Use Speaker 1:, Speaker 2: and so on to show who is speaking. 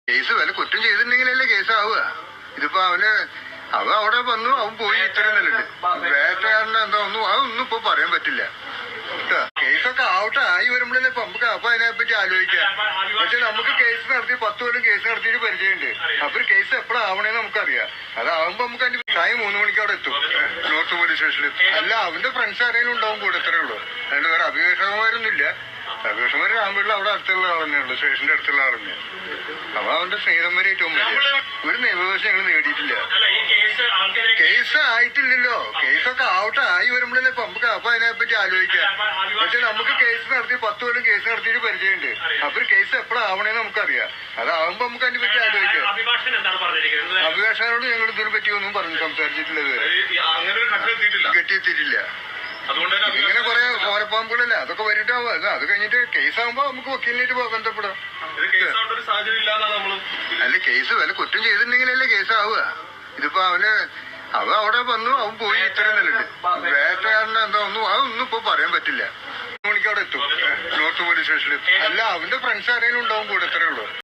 Speaker 1: Case വല്ല കുറ്റം ചെയ്തിട്ടുണ്ടെങ്കിലല്ലേ case ആവുക. ഇതിപ്പോ അവൻ അവിടെ വന്നു, അവൻ പോയി, ഇത്രയും നിലണ്ട്. വേട്ടക്കാരനെ എന്താ അതൊന്നും ഇപ്പൊ പറയാൻ പറ്റില്ല. കേസൊക്കെ ആവട്ടെ, ആയി വരുമ്പോഴല്ലേ ഇപ്പൊ നമുക്ക് അപ്പൊ അതിനെപ്പറ്റി ആലോചിക്കാം. പക്ഷെ നമുക്ക് കേസ് നടത്തി 10 കൊല്ലം കേസ് നടത്തിയിട്ട് പരിചയമുണ്ട്. അപ്പൊ കേസ് എപ്പോഴാവണേന്ന് നമുക്കറിയാം. അതാവുമ്പോ നമുക്ക് അതിന്റെ ടൈം 3 മണിക്ക് അവിടെ എത്തും, നോർത്ത് പോലീസ് സ്റ്റേഷനിൽ. അല്ല, അവന്റെ ഫ്രണ്ട്സ് ആരെങ്കിലും ഉണ്ടാവും കൂടെ, ഇത്രേ ഉള്ളൂ. അതുകൊണ്ട് വേറെ അഭിഭാഷകന്മാരൊന്നും ഇല്ല. അഭിഭാഷകന്മാര് രാമപിള്ള അവിടെ അടുത്തുള്ള ആൾ തന്നെയുള്ളൂ, സ്റ്റേഷന്റെ അടുത്തുള്ള ആൾ തന്നെയാണ്. അപ്പൊ അവന്റെ സ്നേഹിതന്മാരെ ഏറ്റവും വലിയ ഒരു നിയമവശം ഞങ്ങൾ നേടിയിട്ടില്ല. കേസ് ആയിട്ടില്ലല്ലോ. കേസൊക്കെ ആവട്ടെ, ആയി വരുമ്പോഴല്ലേ ഇപ്പൊ നമുക്ക് അപ്പൊ അതിനെപ്പറ്റി ആലോചിക്കാം. പക്ഷെ നമുക്ക് കേസ് നടത്തി 10 കൊല്ലം കേസ് നടത്തിയിട്ട് പരിചയമുണ്ട്. അപ്പൊ കേസ് എപ്പോഴാവണേന്ന് നമുക്കറിയാം. അതാവുമ്പോ നമുക്ക് അതിനെ പറ്റി ആലോചിക്കാം. അഭിഭാഷകനോട് ഞങ്ങൾ ഇതിനെ പറ്റി ഒന്നും സംസാരിച്ചിട്ടില്ല, ഇതുവരെ കെട്ടിയെത്തിയിട്ടില്ല. ഇങ്ങനെ കുറെ ഓരപ്പാമ്പുകളല്ലേ, അതൊക്കെ വരിട്ടാവുക. അത് കഴിഞ്ഞിട്ട് കേസാകുമ്പോ നമുക്ക് വക്കീലിനായിട്ട് ബന്ധപ്പെടാം. അല്ല, കേസ് വല്ല കുറ്റം ചെയ്തിട്ടുണ്ടെങ്കിലല്ലേ കേസ് ആവുക. ഇതിപ്പോ അവൻ അവിടെ വന്നു, അവൻ പോയി, ഇത്രയും നിലണ്ട്. വേട്ടക്കാരനെ എന്താ അതൊന്നും ഇപ്പൊ പറയാൻ പറ്റില്ല. 3 മണിക്ക് അവിടെ എത്തും, നോർത്ത് പോലീസ് സ്റ്റേഷനിൽ. അല്ല, അവന്റെ ഫ്രണ്ട്സ് ആരെങ്കിലും ഉണ്ടാവും കൂടെ, ഇത്രേ ഉള്ളൂ.